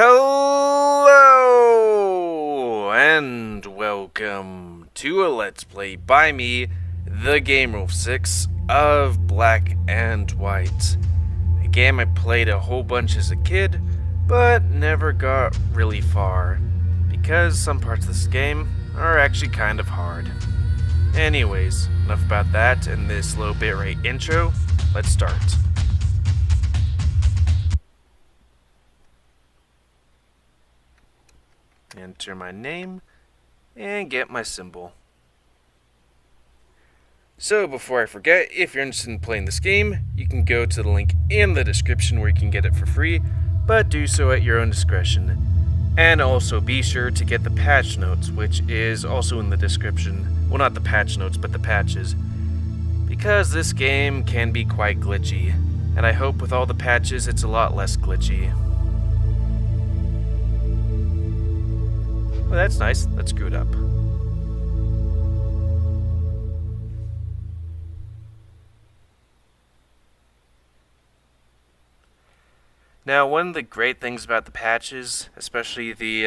Hello and welcome to a Let's Play by me, the GamerWolfSix of Black and White. A game I played a whole bunch as a kid, but never got really far, because some parts of this game are actually kind of hard. Anyways, enough about that and this low bitrate intro. Let's start. Enter my name and get my symbol. So before I forget, if you're interested in playing this game, you can go to the link in the description where you can get it for free, but do so at your own discretion. And also be sure to get the patch notes, which is also in the description. Well, not the patch notes, but the patches. Because this game can be quite glitchy, and I hope with all the patches it's a lot less glitchy. Well, that's nice. Let's screw it up. Now, one of the great things about the patches, especially the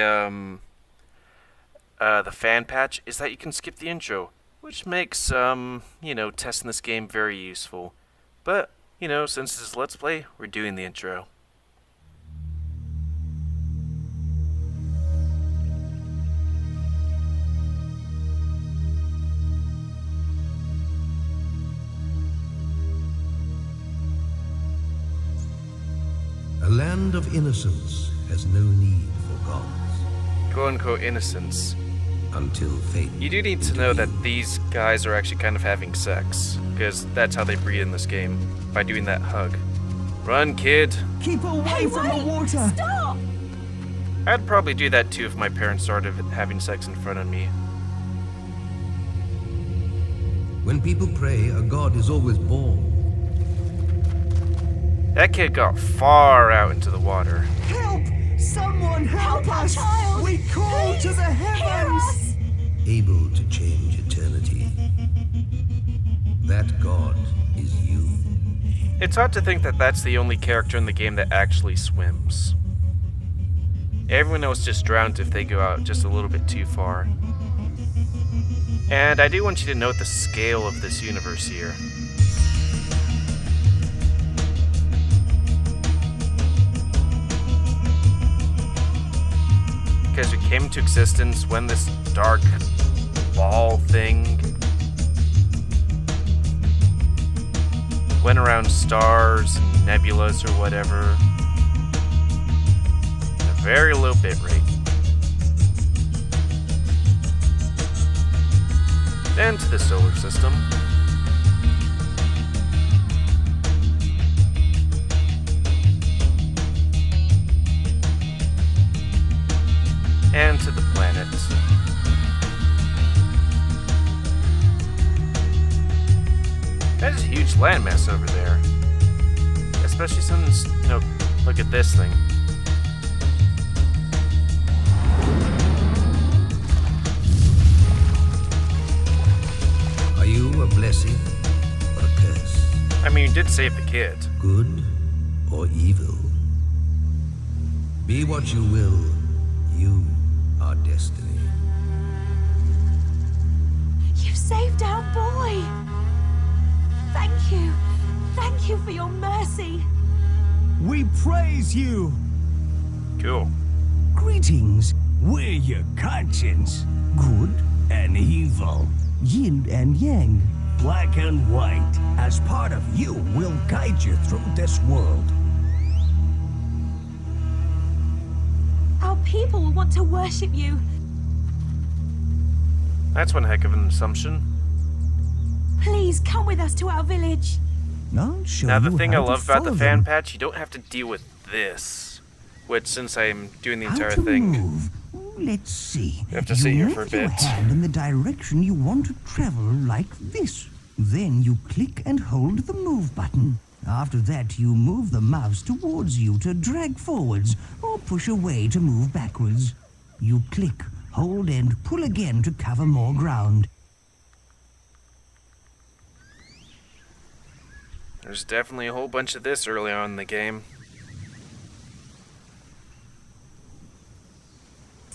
fan patch, is that you can skip the intro, which makes, testing this game very useful. But, since this is Let's Play, we're doing the intro. A land of innocence has no need for gods. Quote-unquote innocence. Until fate... You do need to know that these guys are actually kind of having sex, because that's how they breed in this game, by doing that hug. Run, kid! Keep away from the water! Stop! I'd probably do that too if my parents started having sex in front of me. When people pray, a god is always born. That kid got far out into the water. Help! Someone help Help our us! child! We call to the heavens! Able to change eternity. That god is you. It's hard to think that that's the only character in the game that actually swims. Everyone else just drowns if they go out just a little bit too far. And I do want you to note the scale of this universe here. Because it came into existence when this dark ball thing went around stars and nebulas or whatever at a very low bit rate. Then to the solar system. And to the planets. That is a huge landmass over there. Especially since, look at this thing. Are you a blessing or a curse? I mean, you did save the kid. Good or evil? Be what you will, you are destiny. You saved our boy! Thank you. Thank you for your mercy. We praise you! Cool. Greetings, we're your conscience. Good and evil. Yin and yang. Black and white. As part of you, we'll guide you through this world. Our people will want to worship you. That's one heck of an assumption. Please come with us to our village. I'll show Now, the you thing I how to love about the follow fan them. patch, you don't have to deal with this. Which, since I'm doing the How entire to thing, move? Let's see. you have to sit here for a move your bit. hand in the direction you want to travel, like this. Then you click and hold the move button. After that, you move the mouse towards you to drag forwards, or push away to move backwards. You click, hold, and pull again to cover more ground. There's definitely a whole bunch of this early on in the game.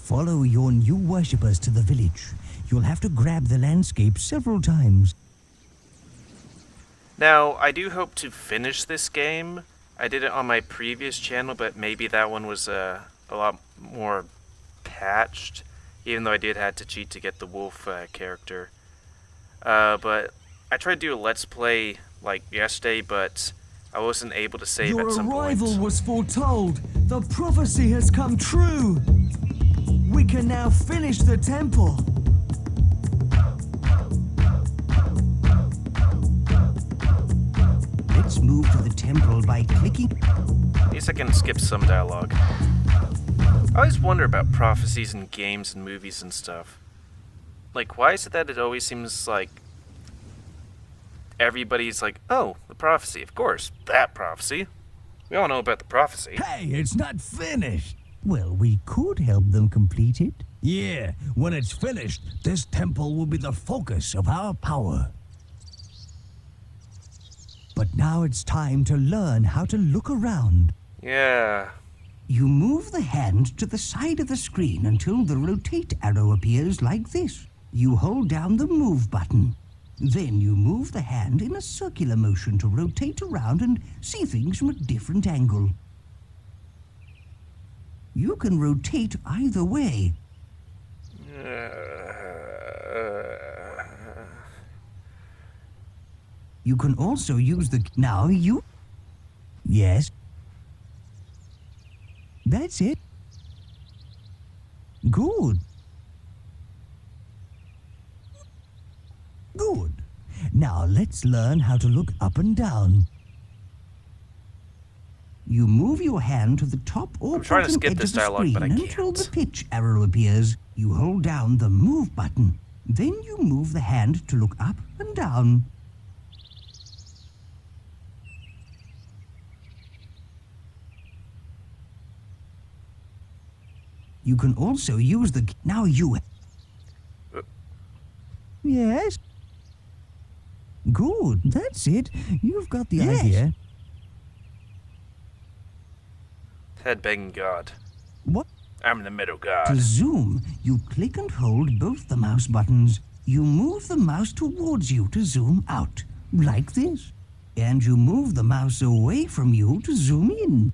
follow your new worshippers to the village. You'll have to grab the landscape several times. Now, I do hope to finish this game. I did it on my previous channel, but maybe that one was a lot more patched, even though I did have to cheat to get the wolf character. But I tried to do a let's play like yesterday, but I wasn't able to save at some Your arrival point. was foretold. The prophecy has come true. We can now finish the temple. Let's move to the temple by clicking. At least I can skip some dialogue. I always wonder about prophecies in games and movies and stuff. Like, why is it that it always seems like everybody's like, oh, the prophecy, of course, that prophecy. We all know about the prophecy. Hey, it's not finished. Well, we could help them complete it. Yeah, when it's finished, this temple will be the focus of our power. But now it's time to learn how to look around. Yeah. You move the hand to the side of the screen until the rotate arrow appears like this. You hold down the move button. Then you move the hand in a circular motion to rotate around and see things from a different angle. You can rotate either way. You can also use the... Now you... Yes. That's it. Good. Good. Now let's learn how to look up and down. You move your hand to the top or I'm trying to bottom skip edge this of the dialogue, screen but I until can't. the pitch arrow appears. You hold down the move button. Then you move the hand to look up and down. You can also use the... Now you... Yes. Good. That's it. You've got the idea. Headbanging God. What? I'm the middle To god. zoom, you click and hold both the mouse buttons. You move the mouse towards you to zoom out, like this. And you move the mouse away from you to zoom in.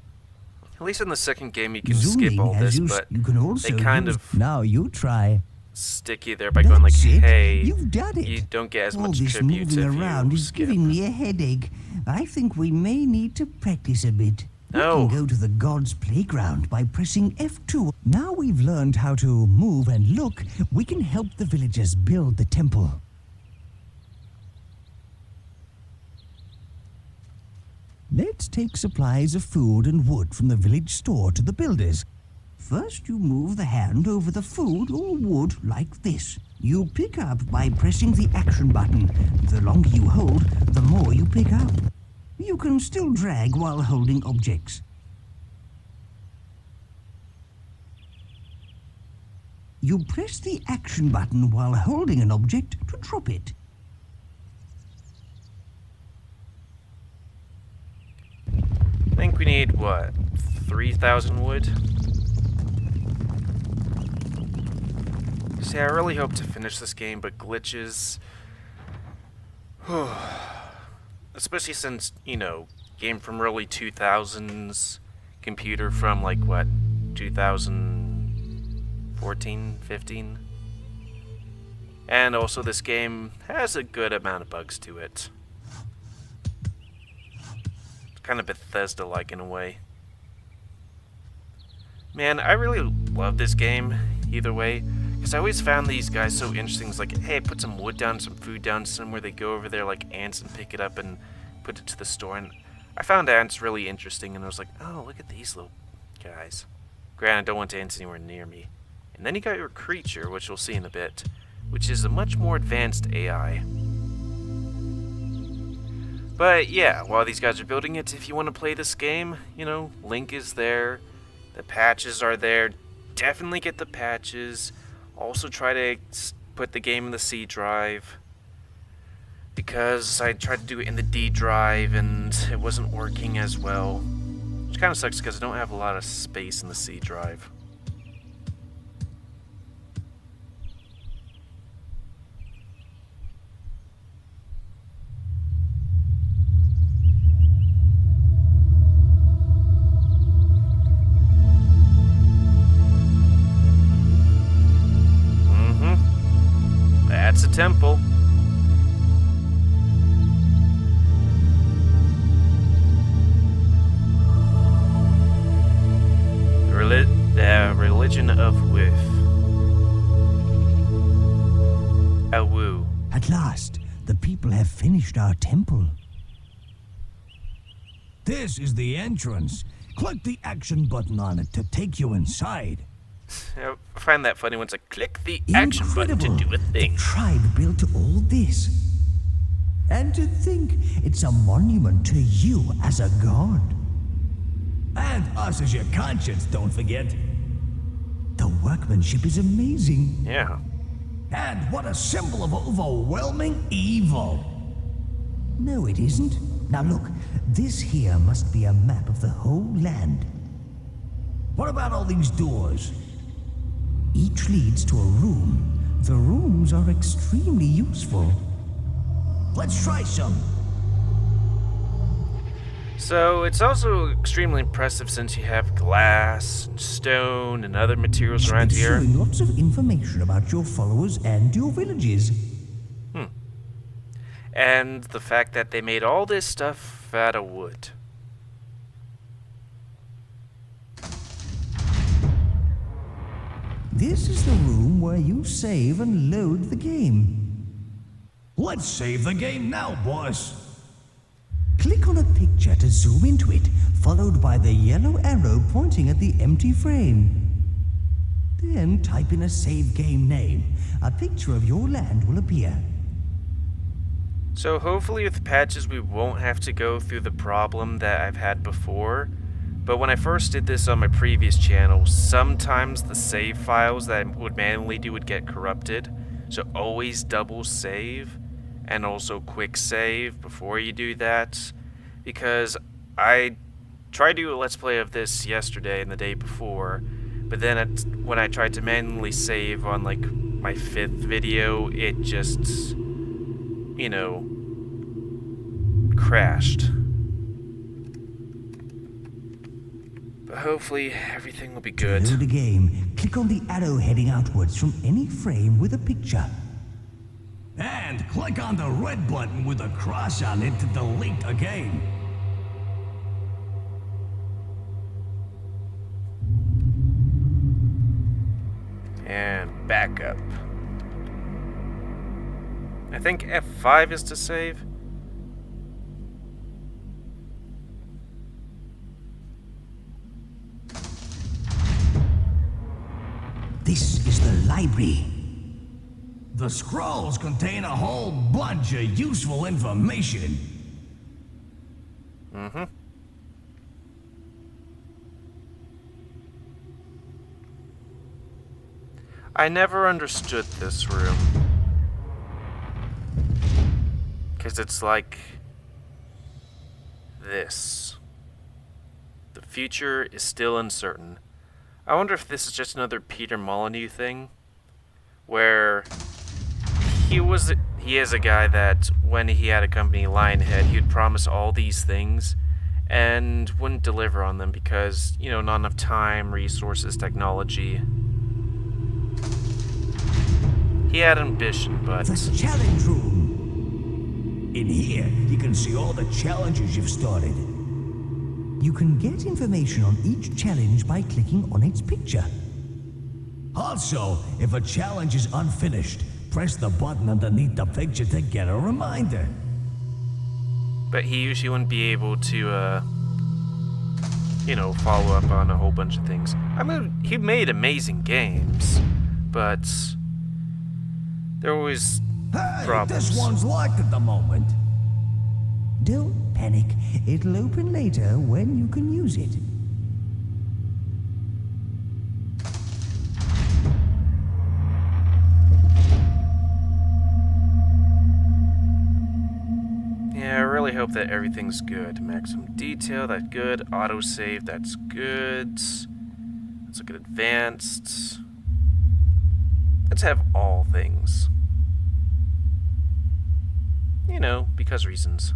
At least in the second game you can Zooming skip all as this, but you can also they kind use... of Now you try. stick you there by going like, That's it. hey, You've done it. you don't get as All much this tribute moving if around you is skip. giving me a headache. I think we may need to practice a bit. No. We can go to the God's Playground by pressing F2. Now we've learned how to move and look, we can help the villagers build the temple. Let's take supplies of food and wood from the village store to the builders. First, you move the hand over the food or wood like this. You pick up by pressing the action button. The longer you hold, the more you pick up. You can still drag while holding objects. You press the action button while holding an object to drop it. I think we need, what, 3,000 wood? See, I really hope to finish this game, but glitches... Especially since, you know, game from early 2000s, computer from, like, what, 2014, 15? And also this game has a good amount of bugs to it. Kind of Bethesda-like in a way. Man, I really love this game, either way, because I always found these guys so interesting. It's like, hey, put some wood down, some food down somewhere. They go over there like ants and pick it up and put it to the store. And I found ants really interesting, and I was like, oh, look at these little guys. Granted, I don't want ants anywhere near me. And then you got your creature, which we'll see in a bit, which is a much more advanced AI. But yeah, while these guys are building it, if you want to play this game, you know, link is there, the patches are there, definitely get the patches. Also try to put the game in the C drive, because I tried to do it in the D drive and it wasn't working as well, which kind of sucks because I don't have a lot of space in the C drive. That's a temple. The religion of Woof. Awu. At last, the people have finished our temple. This is the entrance. Click the action button on it to take you inside. I find that funny when it's like, click the action button to do a thing. The tribe built all this. And to think it's a monument to you as a god. And us as your conscience, don't forget. The workmanship is amazing. Yeah. And what a symbol of overwhelming evil. No, it isn't. Now look, this here must be a map of the whole land. What about all these doors? Each leads to a room. The rooms are extremely useful. Let's try some. So it's also extremely impressive since you have glass, and stone, and other materials around It's here. showing lots of information about your followers and your villages. And the fact that they made all this stuff out of wood. This is the room where you save and load the game. Let's save the game now, boss. Click on a picture to zoom into it, followed by the yellow arrow pointing at the empty frame. Then type in a save game name. A picture of your land will appear. So hopefully with patches we won't have to go through the problem that I've had before. But when I first did this on my previous channel, sometimes the save files that I would manually do would get corrupted. So always double save and also quick save before you do that. Because I tried to do a let's play of this yesterday and the day before. But then when I tried to manually save on like my 5th video, it just, you know, crashed. But hopefully everything will be To good. load a game, click on the arrow heading outwards from any frame with a picture. And click on the red button with a cross on it to delete a game. And back up. I think F5 is to save. This is the library. The scrolls contain a whole bunch of useful information. I never understood this room. Because it's like this. The future is still uncertain. I wonder if this is just another Peter Molyneux thing, where he is a guy that when he had a company, Lionhead, he would promise all these things and wouldn't deliver on them because, you know, not enough time, resources, technology. He had ambition, but The challenge room. In here, you can see all the challenges you've started. You can get information on each challenge by clicking on its picture. Also, if a challenge is unfinished, press the button underneath the picture to get a reminder. but he usually wouldn't be able to, you know, follow up on a whole bunch of things. I mean, he made amazing games, but there were always Hey, problems. this one's locked at the moment. Don't panic. It'll open later when you can use it. Yeah, I really hope that everything's good. Maximum detail, that's good. Autosave, that's good. Let's look at advanced. Let's have all things. You know, because reasons.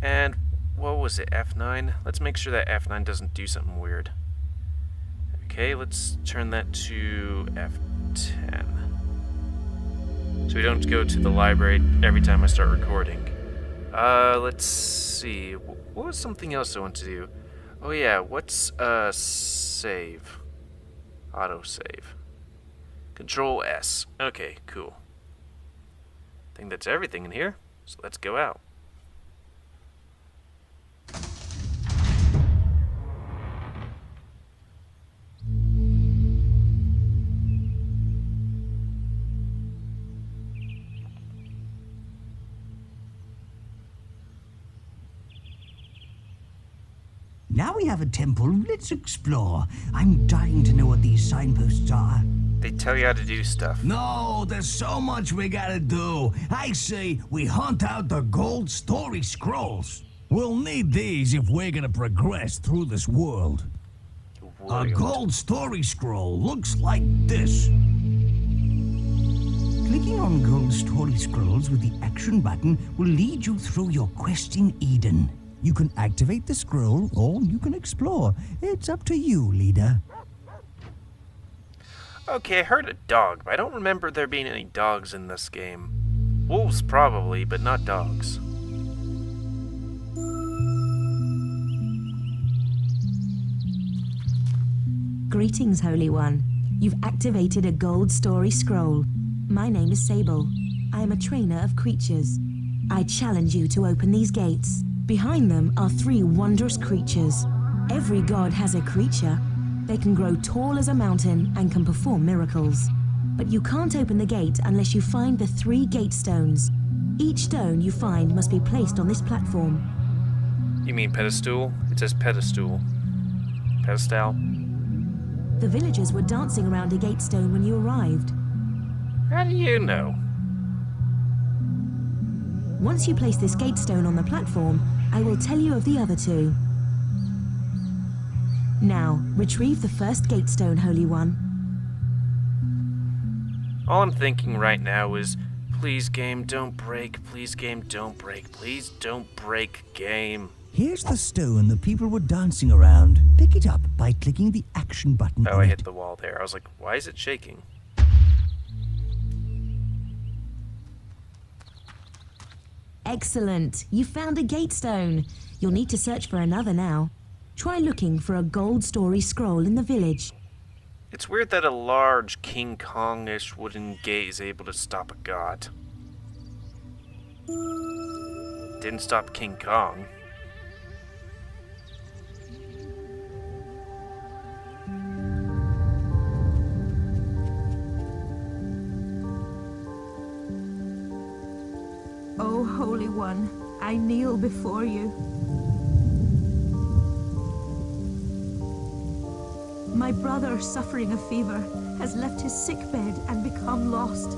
And what was it, F9? Let's make sure that F9 doesn't do something weird. Okay, let's turn that to F10. So we don't go to the library every time I start recording. Let's see. What was something else I want to do? Oh yeah, what's save? Autosave. Control S. Okay, cool. I think that's everything in here, so let's go out. Now we have a temple, let's explore. I'm dying to know what these signposts are. They tell you how to do stuff. No, there's so much we gotta do. I say we hunt out the gold story scrolls. We'll need these if we're gonna progress through this world. A gold story scroll looks like this. Clicking on gold story scrolls with the action button will lead you through your quest in Eden. You can activate the scroll or you can explore. It's up to you, leader. Okay, I heard a dog, but I don't remember there being any dogs in this game. Wolves probably, but not dogs. Greetings, Holy One. You've activated a gold story scroll. My name is Sable. I am a trainer of creatures. I challenge you to open these gates. Behind them are 3 wondrous creatures. Every god has a creature. They can grow tall as a mountain and can perform miracles. But you can't open the gate unless you find the 3 gate stones. Each stone you find must be placed on this platform. You mean pedestal? It says pedestal. Pedestal? The villagers were dancing around a gate stone when you arrived. How do you know? Once you place this gate stone on the platform, I will tell you of the other 2. Now, retrieve the first gate stone, Holy One. All I'm thinking right now is, please game, don't break. Please game, don't break. Please don't break, game. Here's the stone the people were dancing around. Pick it up by clicking the action button Oh, on I it. hit the wall there. I was like, why is it shaking? Excellent. You found a gate stone. You'll need to search for another now. Try looking for a gold story scroll in the village. It's weird that a large King Kong-ish wooden gate is able to stop a god. Didn't stop King Kong. Oh, Holy One, I kneel before you. My brother, suffering a fever, has left his sick bed and become lost.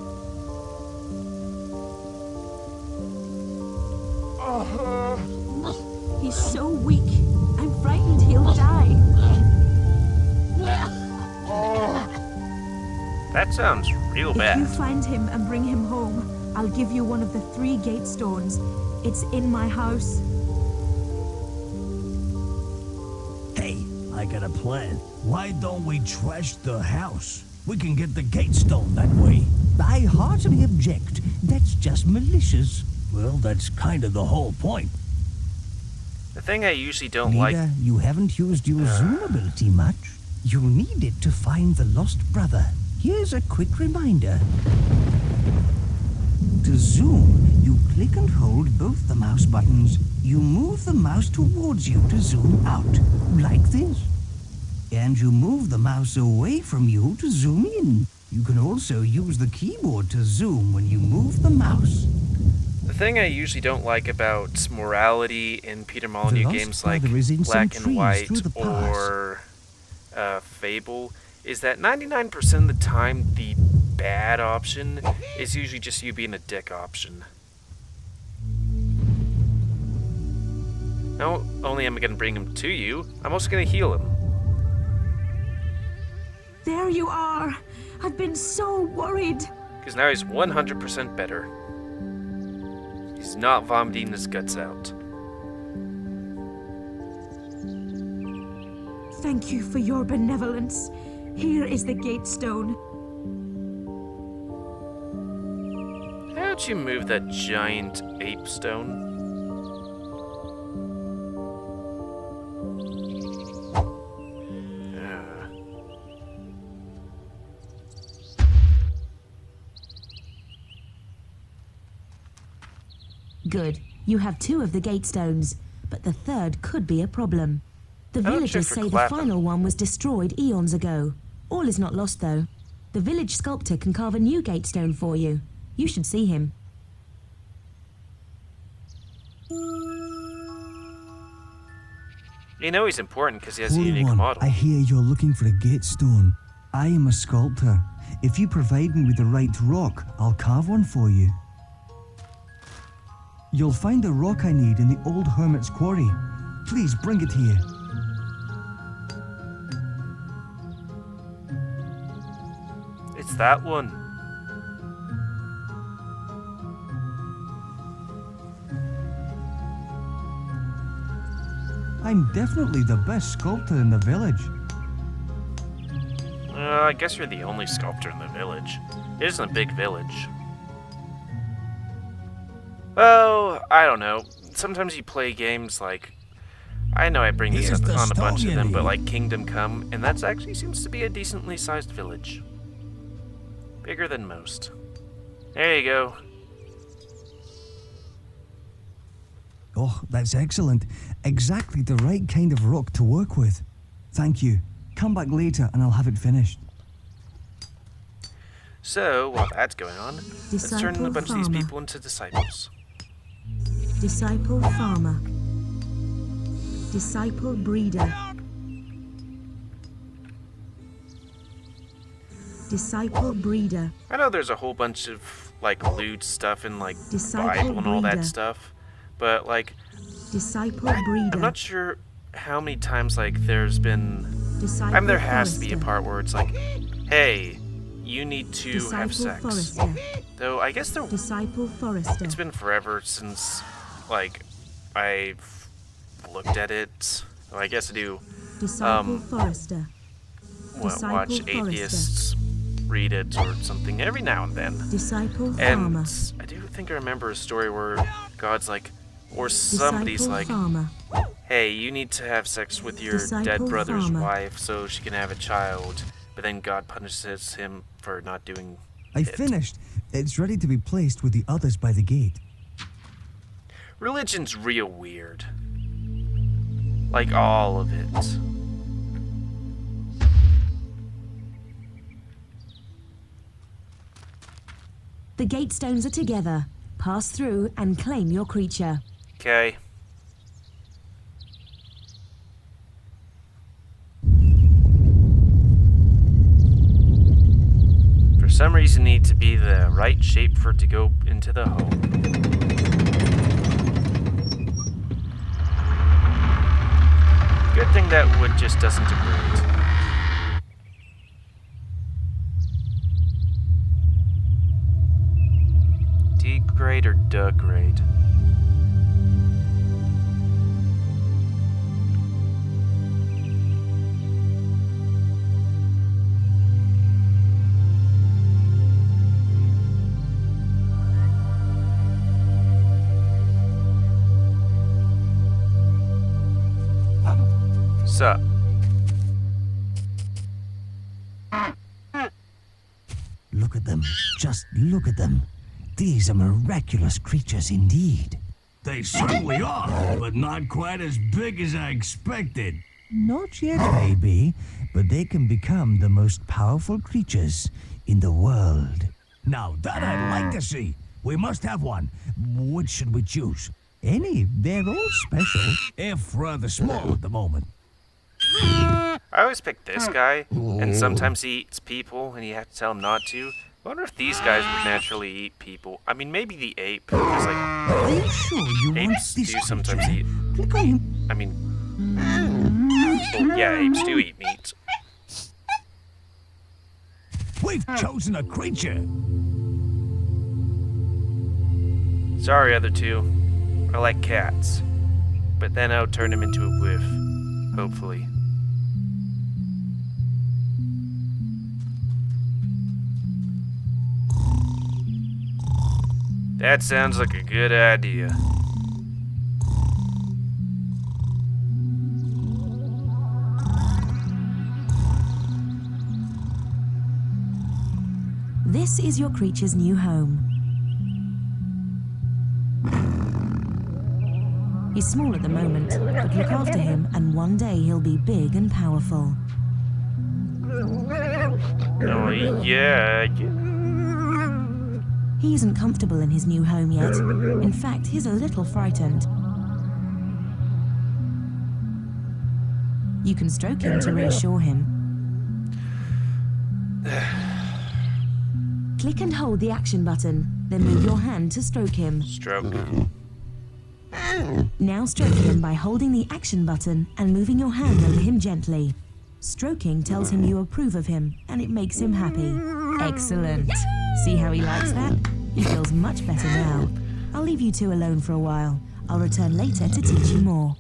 He's so weak. I'm frightened he'll die. That sounds real If you bad. find him and bring him home, I'll give you one of the 3 gate stones. It's in my house. Hey, I got a plan. Why don't we trash the house? We can get the gate stone that way. I heartily object. That's just malicious. Well, that's kind of the whole point. The thing I usually don't Leader, like... you haven't used your zoom ability much. You'll need it to find the lost brother. Here's a quick reminder. To zoom, you click and hold both the mouse buttons. You move the mouse towards you to zoom out, like this. And you move the mouse away from you to zoom in. You can also use the keyboard to zoom when you move the mouse. The thing I usually don't like about morality in Peter Molyneux lost games like brother is in some Black and trees White through the pass. or Fable is that 99% of the time the bad option is usually just you being a dick option. Not only am I going to bring him to you, I'm also going to heal him. There you are. I've been so worried. Because now he's 100% better. He's not vomiting his guts out. Thank you for your benevolence. Here is the gate stone. about you move that giant ape stone? Good. You have 2 of the gate stones, but the third could be a problem. The don't villagers check for say the clapping. final one was destroyed eons ago. All is not lost, though. The village sculptor can carve a new gate stone for you. You should see him. You know he's important because he has a Holy unique One, model. I hear you're looking for a gate stone. I am a sculptor. If you provide me with the right rock, I'll carve one for you. You'll find the rock I need in the old hermit's quarry. Please bring it here. It's that one. I'm definitely the best sculptor in the village. I guess you're the only sculptor in the village. It isn't a big village. Well, I don't know. Sometimes you play games like... I know I bring this Here's up the on a bunch of stone, them, but Yeti. like Kingdom Come, and that actually seems to be a decently sized village. Bigger than most. There you go. Oh, that's excellent. Exactly the right kind of rock to work with. Thank you. Come back later and I'll have it finished. So, while that's going on, let's turn a Disciple bunch of these farmer. people into disciples. Disciple farmer. Disciple breeder. Disciple breeder. I know there's a whole bunch of like lewd stuff in like Disciple Bible and all that breeder. stuff, but like Disciple breeder. I'm not sure how many times like there's been. Disciple I mean, there has to be a forester. part where it's like, hey, you need to have Disciple sex. forester. Though I guess Disciple forester. it's been forever since like I've looked at it. Well, I guess I do. Disciple forester. Disciple Watch forester. atheists read it or something every now and then. Disciple And farmer. I do think I remember a story where God's like, or somebody's Disciple like, farmer. hey, you need to have sex with your dead Disciple brother's farmer. wife so she can have a child. But then God punishes him for not doing I it. finished. It's ready to be placed with the others by the gate. Religion's real weird. Like all of it. The gate stones are together. Pass through and claim your creature. Okay. For some reason, need to be the right shape for it to go into the hole. Good thing that wood just doesn't degrade. Degrade or degrade? Sup? Look at them. Just look at them. These are miraculous creatures indeed. They certainly are, but not quite as big as I expected. Not yet, maybe, but they can become the most powerful creatures in the world. Now that I'd like to see. We must have one. Which should we choose? Any, they're all special. If rather small at the moment. I always pick this guy, and sometimes he eats people, and you have to tell him not to. I wonder if these guys would naturally eat people. I mean, maybe the ape, because like Are you sure you want apes this do sometimes creature? eat. Click on him. I mean, oh yeah, apes do eat meat. We've chosen a creature. Sorry, other two. I like cats, but then I'll turn him into a wolf, hopefully. That sounds like a good idea. This is your creature's new home. He's small at the moment, but look after him and one day he'll be big and powerful. Oh, yeah. He isn't comfortable in his new home yet. In fact, he's a little frightened. You can stroke him to reassure him. Click and hold the action button, then move your hand to stroke him. Stroke. Now stroke him by holding the action button and moving your hand over him gently. Stroking tells him you approve of him, and it makes him happy. Excellent. See how he likes that? He feels much better now. I'll leave you two alone for a while. I'll return later to teach you more.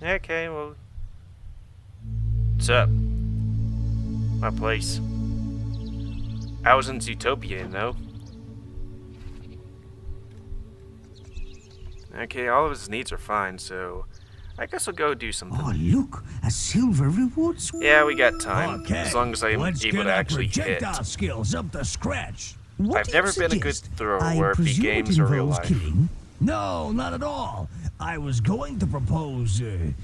Okay, well... What's up? My place. I was in Zootopia, you know? Okay, all of his needs are fine, so... I guess I'll go do something. Oh, look, a silver reward scroll. Yeah, we got time. Okay, As long as I'm let's able get to our actually hit. projectile skills up to scratch. What I've do you never been a good suggest? thrower, I where it be presume games or real involves life. killing. No, not at all. I was going to propose, I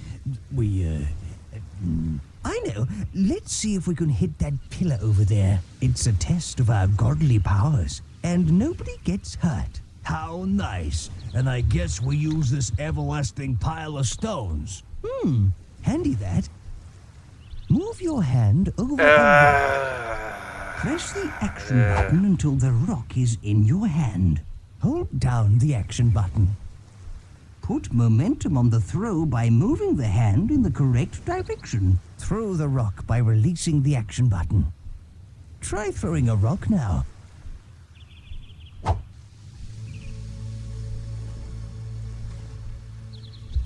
know. Let's see if we can hit that pillar over there. It's a test of our godly powers, and nobody gets hurt. How nice. And I guess we use this everlasting pile of stones. Handy that. Move your hand over the rock. Press the action button until the rock is in your hand. Hold down the action button. Put momentum on the throw by moving the hand in the correct direction. Throw the rock by releasing the action button. Try throwing a rock now.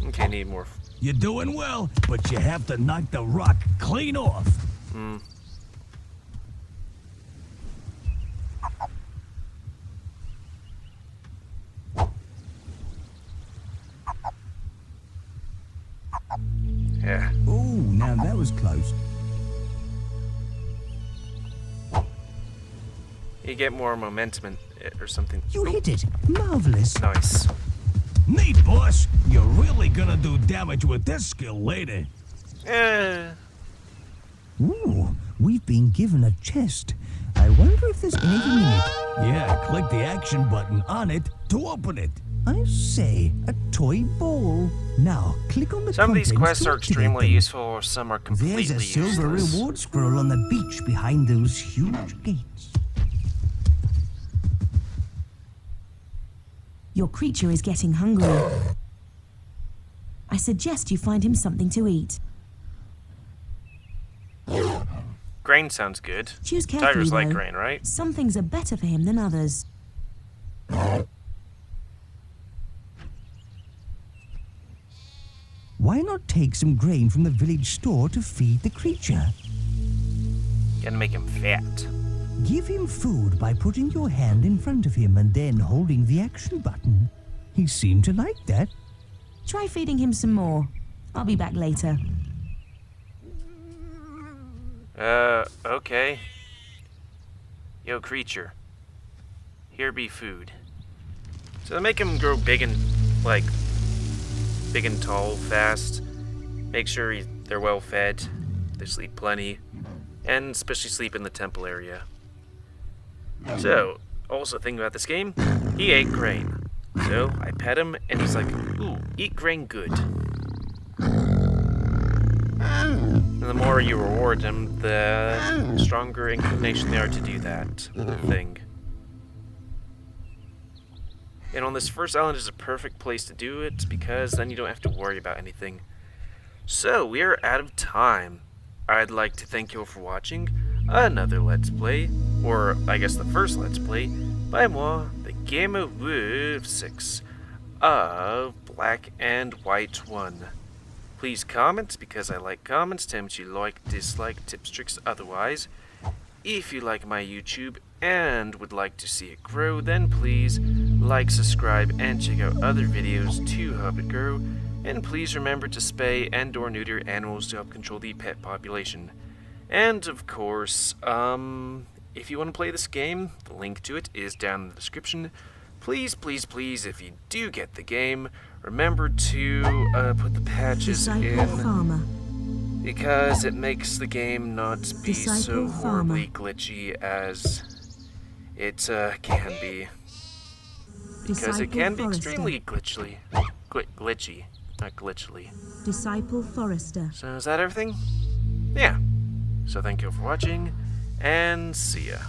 Okay, need more. You're doing well, but you have to knock the rock clean off. Yeah. Oh, now that was close. You get more momentum or something. You hit it. Marvelous. Nice. Neat, boss. You're really gonna do damage with this skill later. Ooh, we've been given a chest. I wonder if there's anything in it. Yeah, click the action button on it to open it. I say, a toy ball. Now, click on the Some of these contents quests to are activate extremely them. useful, or some are completely There's a silver useless. reward scroll on the beach behind those huge gates. Your creature is getting hungry. I suggest you find him something to eat. Grain sounds good. Choose carefully, Tigers like though. grain, right? Some things are better for him than others. Why not take some grain from the village store to feed the creature? Gotta make him fat. Give him food by putting your hand in front of him and then holding the action button. He seemed to like that. Try feeding him some more. I'll be back later. Okay. Yo, creature. Here be food. So make him grow big and, big and tall, fast. Make sure they're well fed. They sleep plenty. And especially sleep in the temple area. So, also thinking about this game, he ate grain. So, I pet him, and he's like, ooh, eat grain good. And the more you reward them, the stronger inclination they are to do that thing. And on this first island is a perfect place to do it, because then you don't have to worry about anything. So, we are out of time. I'd like to thank you all for watching another Let's Play, or I guess the first Let's Play, by moi, the GamerWolfSix of Black and White 1. Please comment, because I like comments. Tell me what you like, dislike, tips, tricks, otherwise. If you like my YouTube and would like to see it grow, then please like, subscribe, and check out other videos to help it grow. And please remember to spay and or neuter animals to help control the pet population. And of course, if you want to play this game, the link to it is down in the description. Please, please, please, if you do get the game, remember to put the patches in, Farmer. because it makes the game not be so Disciple horribly glitchy as it can be. Because it can be extremely glitchy. Glitchy, not glitchly. Disciple Forester. So is that everything? Yeah. So thank you for watching, and see ya.